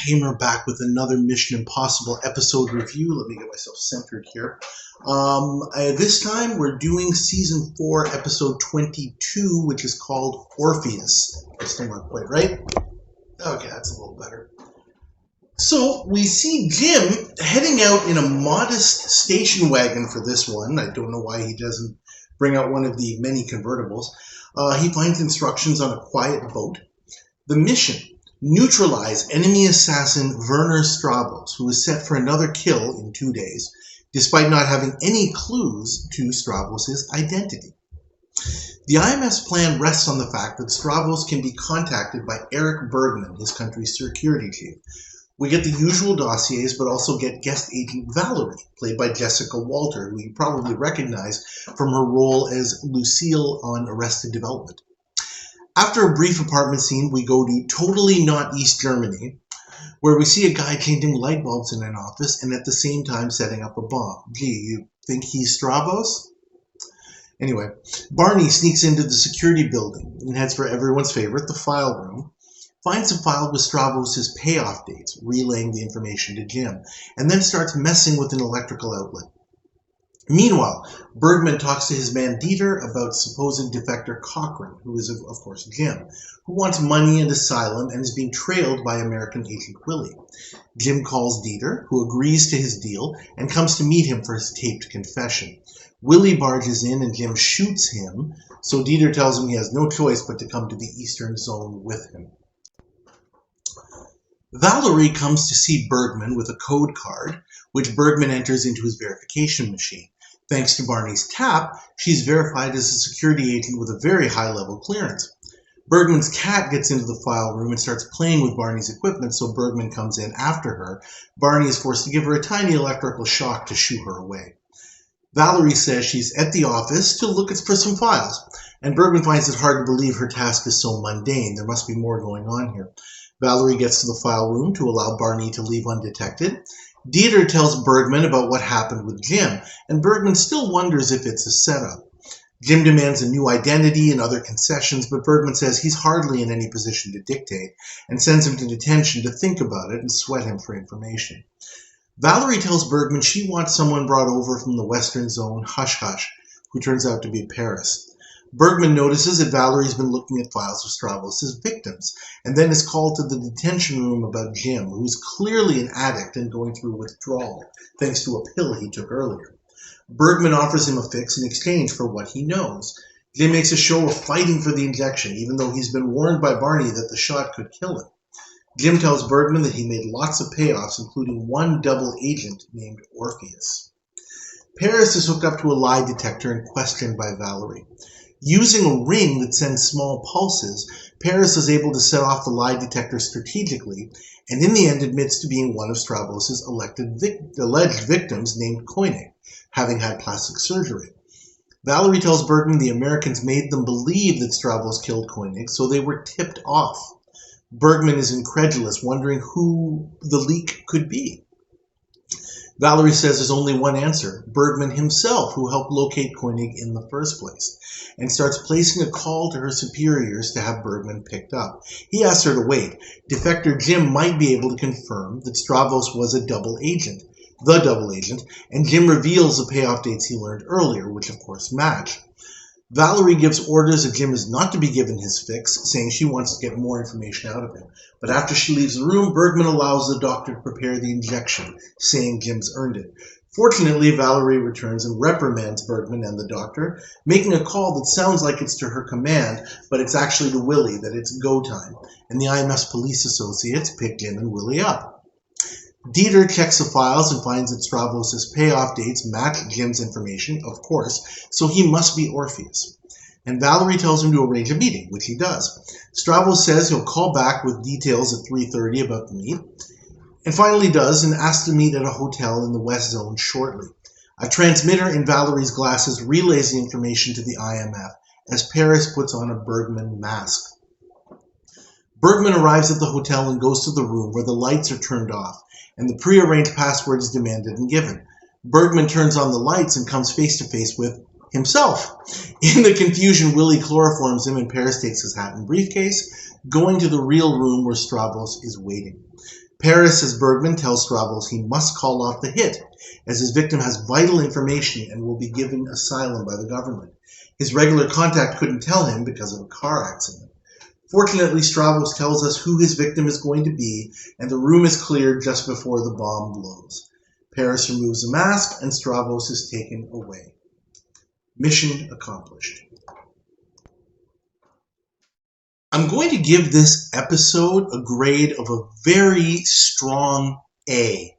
Tamer back with another Mission Impossible episode review. Let me get myself centered here. This time we're doing Season 4, Episode 22, which is called Orpheus. Still not quite right. Okay, that's a little better. So we see Jim heading out in a modest station wagon for this one. I don't know why he doesn't bring out one of the many convertibles. He finds instructions on a quiet boat. The mission: neutralize enemy assassin Werner Stravos, who is set for another kill in 2 days, despite not having any clues to Stravos' identity. The IMF's plan rests on the fact that Stravos can be contacted by Eric Bergman, his country's security chief. We get the usual dossiers, but also get guest agent Valerie, played by Jessica Walter, who you probably recognize from her role as Lucille on Arrested Development. After a brief apartment scene, we go to totally not East Germany, where we see a guy changing light bulbs in an office and at the same time setting up a bomb. Gee, you think he's Stravos? Anyway, Barney sneaks into the security building and heads for everyone's favorite, the file room, finds a file with Stravos' payoff dates, relaying the information to Jim, and then starts messing with an electrical outlet. Meanwhile, Bergman talks to his man Dieter about supposed defector Cochran, who is, of course, Jim, who wants money and asylum and is being trailed by American agent Willie. Jim calls Dieter, who agrees to his deal and comes to meet him for his taped confession. Willie barges in and Jim shoots him, so Dieter tells him he has no choice but to come to the Eastern Zone with him. Valerie comes to see Bergman with a code card, which Bergman enters into his verification machine. Thanks to Barney's tap, she's verified as a security agent with a very high-level clearance. Bergman's cat gets into the file room and starts playing with Barney's equipment, so Bergman comes in after her. Barney is forced to give her a tiny electrical shock to shoo her away. Valerie says she's at the office to look for some files, and Bergman finds it hard to believe her task is so mundane. There must be more going on here. Valerie gets to the file room to allow Barney to leave undetected. Dieter tells Bergman about what happened with Jim, and Bergman still wonders if it's a setup. Jim demands a new identity and other concessions, but Bergman says he's hardly in any position to dictate, and sends him to detention to think about it and sweat him for information. Valerie tells Bergman she wants someone brought over from the Western Zone, Hush Hush, who turns out to be Paris. Bergman notices that Valerie's been looking at files of Stravos' victims, and then is called to the detention room about Jim, who's clearly an addict and going through withdrawal, thanks to a pill he took earlier. Bergman offers him a fix in exchange for what he knows. Jim makes a show of fighting for the injection, even though he's been warned by Barney that the shot could kill him. Jim tells Bergman that he made lots of payoffs, including one double agent named Orpheus. Paris is hooked up to a lie detector and questioned by Valerie. Using a ring that sends small pulses, Paris is able to set off the lie detector strategically, and in the end admits to being one of Stravos' alleged victims named Koenig, having had plastic surgery. Valerie tells Bergman the Americans made them believe that Stravos killed Koenig, so they were tipped off. Bergman is incredulous, wondering who the leak could be. Valerie says there's only one answer: Bergman himself, who helped locate Koenig in the first place, and starts placing a call to her superiors to have Bergman picked up. He asks her to wait. Defector Jim might be able to confirm that Stravos was the double agent, and Jim reveals the payoff dates he learned earlier, which of course match. Valerie gives orders that Jim is not to be given his fix, saying she wants to get more information out of him. But after she leaves the room, Bergman allows the doctor to prepare the injection, saying Jim's earned it. Fortunately, Valerie returns and reprimands Bergman and the doctor, making a call that sounds like it's to her command, but it's actually to Willie, that it's go time, and the IMS police associates pick Jim and Willie up. Dieter checks the files and finds that Stravos' payoff dates match Jim's information, of course, so he must be Orpheus. And Valerie tells him to arrange a meeting, which he does. Stravos says he'll call back with details at 3:30 about the meet, and finally does, and asks to meet at a hotel in the West Zone shortly. A transmitter in Valerie's glasses relays the information to the IMF as Paris puts on a Bergman mask. Bergman arrives at the hotel and goes to the room where the lights are turned off, and the prearranged password is demanded and given. Bergman turns on the lights and comes face to face with himself. In the confusion, Willie chloroforms him and Paris takes his hat and briefcase, going to the real room where Stravos is waiting. Paris, as Bergman, tells Stravos he must call off the hit, as his victim has vital information and will be given asylum by the government. His regular contact couldn't tell him because of a car accident. Fortunately, Stravos tells us who his victim is going to be, and the room is cleared just before the bomb blows. Paris removes the mask, and Stravos is taken away. Mission accomplished. I'm going to give this episode a grade of a very strong A.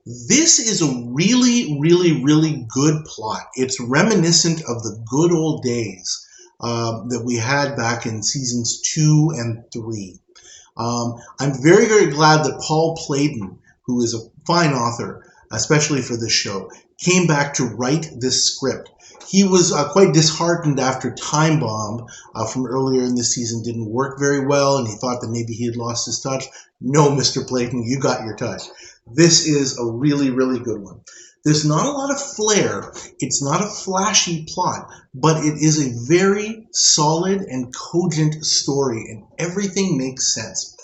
This is a really, really, really good plot. It's reminiscent of the good old days that we had back in seasons 2 and 3. I'm very, very glad that Paul Playton, who is a fine author, especially for this show, came back to write this script. He was quite disheartened after Time Bomb from earlier in the season didn't work very well, and he thought that maybe he had lost his touch. No, Mr. Playton, you got your touch. This is a really, really good one. There's not a lot of flair. It's not a flashy plot, but it is a very solid and cogent story, and everything makes sense.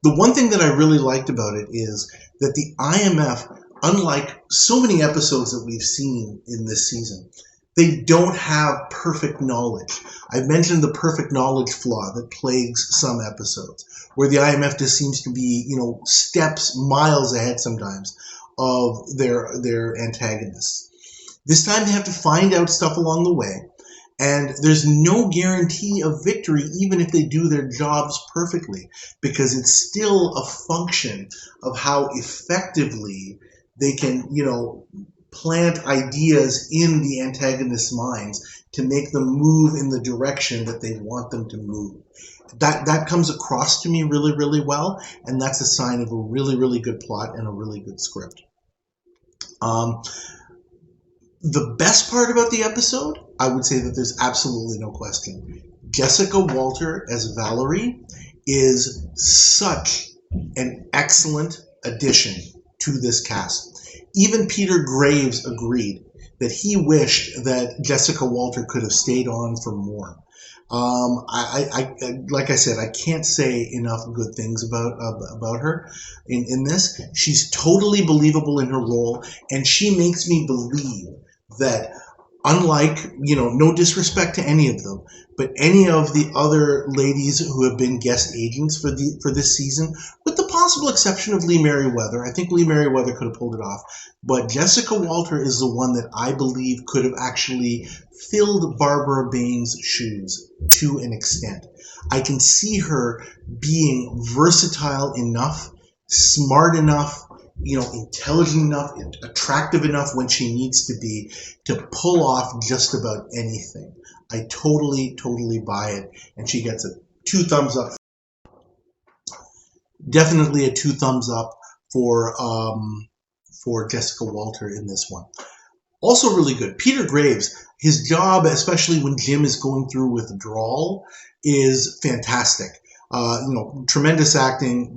The one thing that I really liked about it is that the IMF, unlike so many episodes that we've seen in this season, they don't have perfect knowledge. I've mentioned the perfect knowledge flaw that plagues some episodes, where the IMF just seems to be, steps, miles ahead sometimes of their antagonists. This time they have to find out stuff along the way, and there's no guarantee of victory even if they do their jobs perfectly, because it's still a function of how effectively they can, plant ideas in the antagonist's minds to make them move in the direction that they want them to move. That comes across to me really, really well, and that's a sign of a really, really good plot and a really good script. The best part about the episode, I would say that there's absolutely no question. Jessica Walter as Valerie is such an excellent addition to this cast. Even Peter Graves agreed that he wished that Jessica Walter could have stayed on for more. Like I said, I can't say enough good things about her in this. She's totally believable in her role, and she makes me believe that, unlike, no disrespect to any of them, but any of the other ladies who have been guest agents for this season, with the possible exception of Lee Merriweather, I think Lee Merriweather could have pulled it off, but Jessica Walter is the one that I believe could have actually filled Barbara Bain's shoes to an extent. I can see her being versatile enough, smart enough, intelligent enough, attractive enough when she needs to be, to pull off just about anything. I totally, totally buy it, and she gets a 2 thumbs up. Definitely a 2 thumbs up for Jessica Walter in this one. Also really good, Peter Graves. His job, especially when Jim is going through withdrawal, is fantastic. Tremendous acting,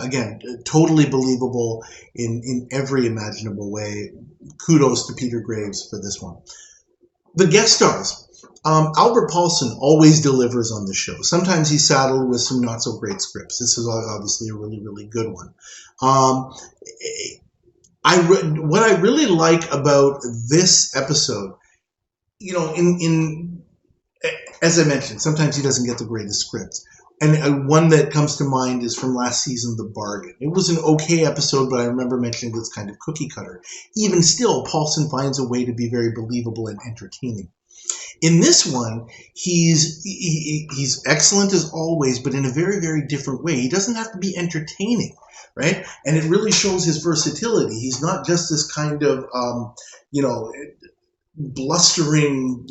again, totally believable in every imaginable way. Kudos to Peter Graves for this one. The guest stars. Albert Paulson always delivers on the show. Sometimes he's saddled with some not so great scripts. This is obviously a really, really good one. What I really like about this episode, as I mentioned, sometimes he doesn't get the greatest scripts. And one that comes to mind is from last season, The Bargain. It was an okay episode, but I remember mentioning it's kind of cookie cutter. Even still, Paulson finds a way to be very believable and entertaining. In this one, he's excellent as always, but in a very, very different way. He doesn't have to be entertaining, right? And it really shows his versatility. He's not just this kind of, blustering,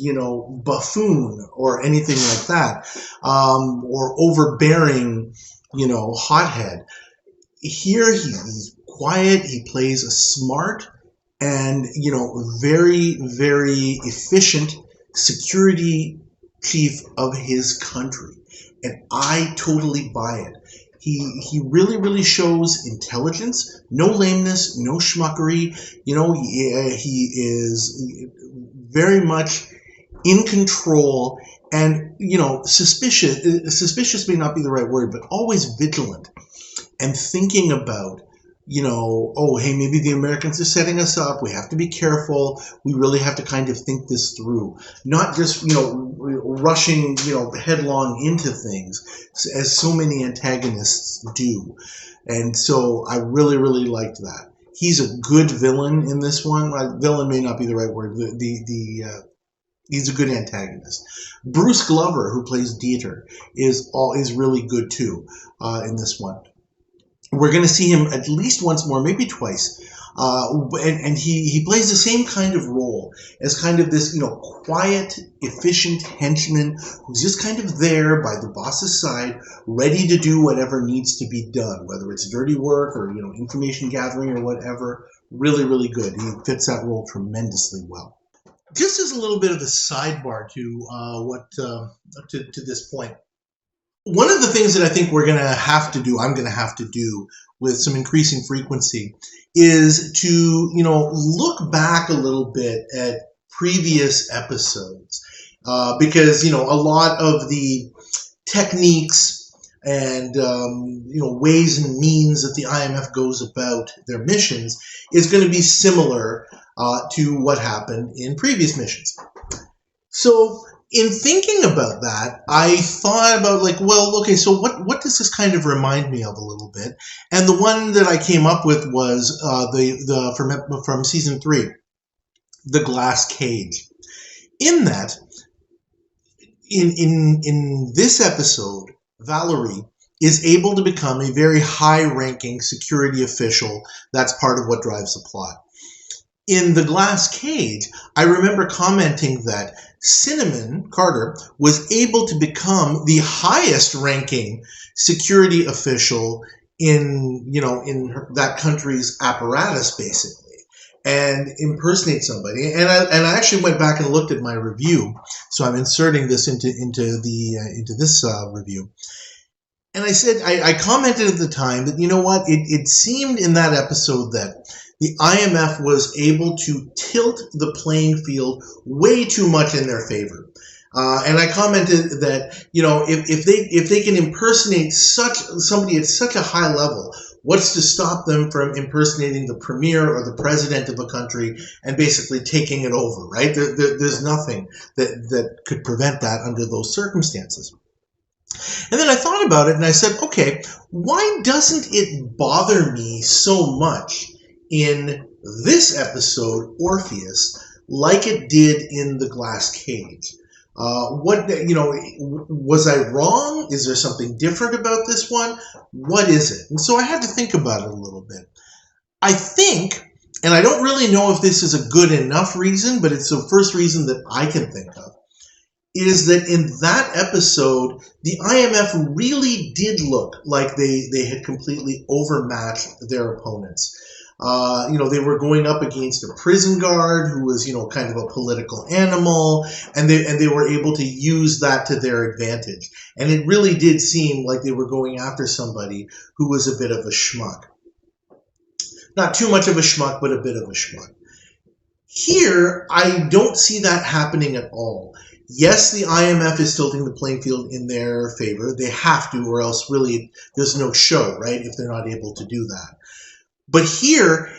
buffoon or anything like that, or overbearing, hothead. Here he's quiet. He plays a smart and, very, very efficient security chief of his country. And I totally buy it. He really, really shows intelligence, no lameness, no schmuckery. He is very much in control and, suspicious may not be the right word, but always vigilant. and thinking about, oh, hey, maybe the Americans are setting us up. We have to be careful. We really have to kind of think this through, not just, rushing, headlong into things as so many antagonists do. And so I really, really liked that. He's a good villain in this one. Villain may not be the right word. He's a good antagonist. Bruce Glover, who plays Dieter, is really good too in this one. We're going to see him at least once more, maybe twice. And he plays the same kind of role as kind of this, quiet, efficient henchman who's just kind of there by the boss's side, ready to do whatever needs to be done, whether it's dirty work or, information gathering or whatever. Really, really good. He fits that role tremendously well. Just as a little bit of a sidebar to this point. One of the things that I think I'm going to have to do with some increasing frequency is to, look back a little bit at previous episodes. Because, a lot of the techniques and, ways and means that the IMF goes about their missions is going to be similar to what happened in previous missions. So, in thinking about that, I thought about so what does this kind of remind me of a little bit? And the one that I came up with was from season 3, the glass cage. In that, in this episode, Valerie is able to become a very high-ranking security official. That's part of what drives the plot. In the glass cage, I remember commenting that Cinnamon Carter was able to become the highest ranking security official in that country's apparatus, basically, and impersonate somebody. And I actually went back and looked at my review, so I'm inserting this into this review. And I said, I commented at the time that, it seemed in that episode that the IMF was able to tilt the playing field way too much in their favor. And I commented that, if they can impersonate somebody at such a high level, what's to stop them from impersonating the premier or the president of a country and basically taking it over, right? There's nothing that could prevent that under those circumstances. And then I thought about it and I said, okay, why doesn't it bother me so much in this episode, Orpheus, like it did in the glass cage? Was I wrong? Is there something different about this one? What is it? And so I had to think about it a little bit. I think, and I don't really know if this is a good enough reason, but it's the first reason that I can think of, is that in that episode, the IMF really did look like they had completely overmatched their opponents. They were going up against a prison guard who was, kind of a political animal, and they were able to use that to their advantage. And it really did seem like they were going after somebody who was a bit of a schmuck. Not too much of a schmuck, but a bit of a schmuck. Here, I don't see that happening at all. Yes, the IMF is tilting the playing field in their favor. They have to, or else really there's no show, right, if they're not able to do that. But here,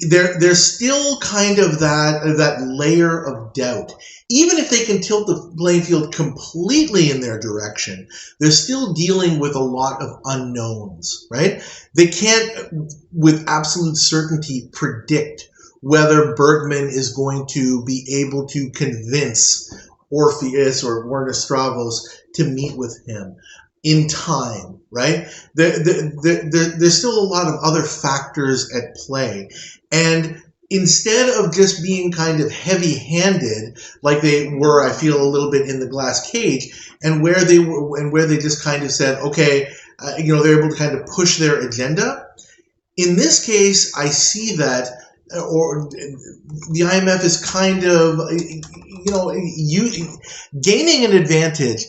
there's still kind of that layer of doubt. Even if they can tilt the playing field completely in their direction, they're still dealing with a lot of unknowns, right? They can't, with absolute certainty, predict whether Bergman is going to be able to convince Orpheus or Werner Stravos to meet with him in time, right? There's still a lot of other factors at play. And instead of just being kind of heavy-handed, like they were, I feel, a little bit in the glass cage, and where they just kind of said, okay, they're able to kind of push their agenda. In this case, I see that, or the IMF is kind of, gaining an advantage,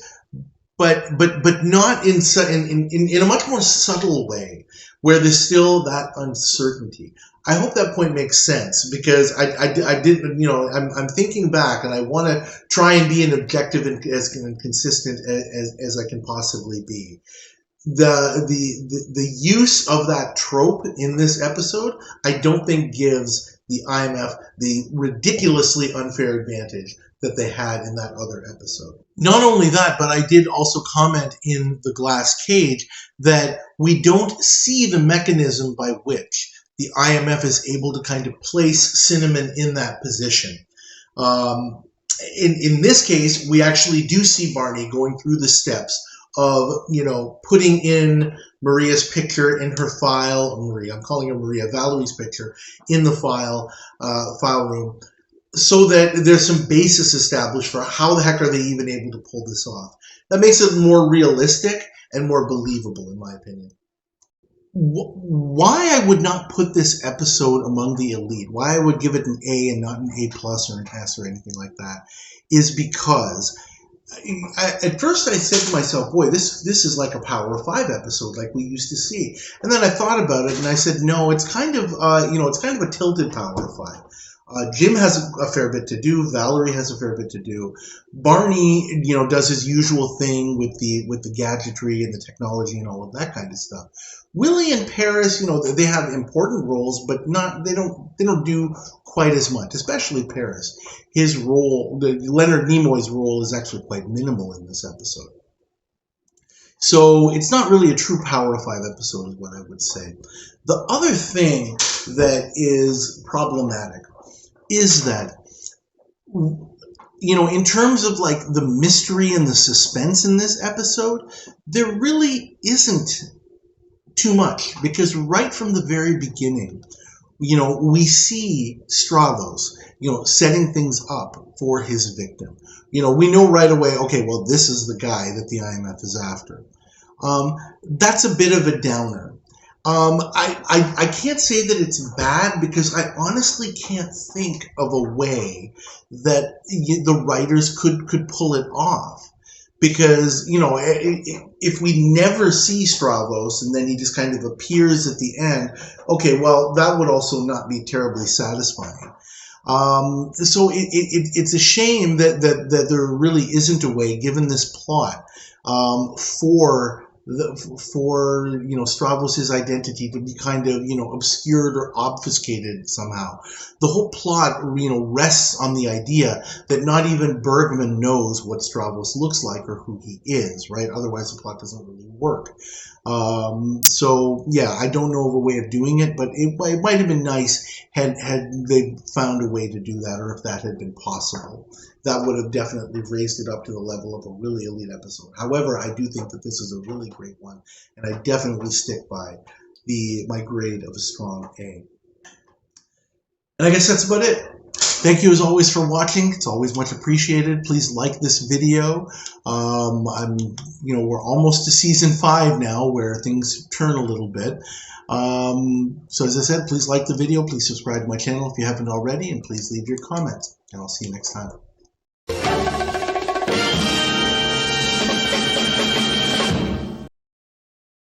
but not in a much more subtle way, where there's still that uncertainty. I hope that point makes sense, because I didn't, I'm thinking back, and I want to try and be an objective and as consistent as I can possibly be. the use of that trope in this episode, I don't think gives the IMF the ridiculously unfair advantage that they had in that other episode. Not only that, but I did also comment in The Glass Cage that we don't see the mechanism by which the IMF is able to kind of place Cinnamon in that position. In this case, we actually do see Barney going through the steps of, putting in Maria's picture in her file. I'm calling her Maria, Valerie's picture in the file room, so that there's some basis established for how the heck are they even able to pull this off. That makes it more realistic and more believable, in my opinion. Why I would not put this episode among the elite, why I would give it an A and not an A+ or an S or anything like that, is because at first I said to myself, boy, this is like a Power of 5 episode like we used to see. And then I thought about it and I said, no, it's kind of it's kind of a tilted Power of 5. Jim has a fair bit to do. Valerie has a fair bit to do. Barney, does his usual thing with the gadgetry and the technology and all of that kind of stuff. Willie and Paris, they have important roles, but they don't do quite as much. Especially Paris. His role, Leonard Nimoy's role, is actually quite minimal in this episode. So it's not really a true Power of 5 episode, is what I would say. The other thing that is problematic is that, in terms of like the mystery and the suspense in this episode, there really isn't too much, because right from the very beginning, we see Stravos, setting things up for his victim. We know right away, okay, well, this is the guy that the IMF is after. That's a bit of a downer. I can't say that it's bad, because I honestly can't think of a way that the writers could pull it off. Because, if we never see Stravos and then he just kind of appears at the end, okay, well, that would also not be terribly satisfying. So it's a shame that there really isn't a way, given this plot, for Stravos' identity to be kind of, obscured or obfuscated somehow. The whole plot, rests on the idea that not even Bergman knows what Stravos looks like or who he is, right? Otherwise the plot doesn't really work. So yeah, I don't know of a way of doing it, but it might have been nice had they found a way to do that, or if that had been possible. That would have definitely raised it up to the level of a really elite episode. However, I do think that this is a really great one, and I definitely stick by my grade of a strong A. And I guess that's about it. Thank you as always for watching. It's always much appreciated. Please like this video. We're almost to season 5 now, where things turn a little bit. So as I said, please like the video. Please subscribe to my channel if you haven't already, and please leave your comments. And I'll see you next time.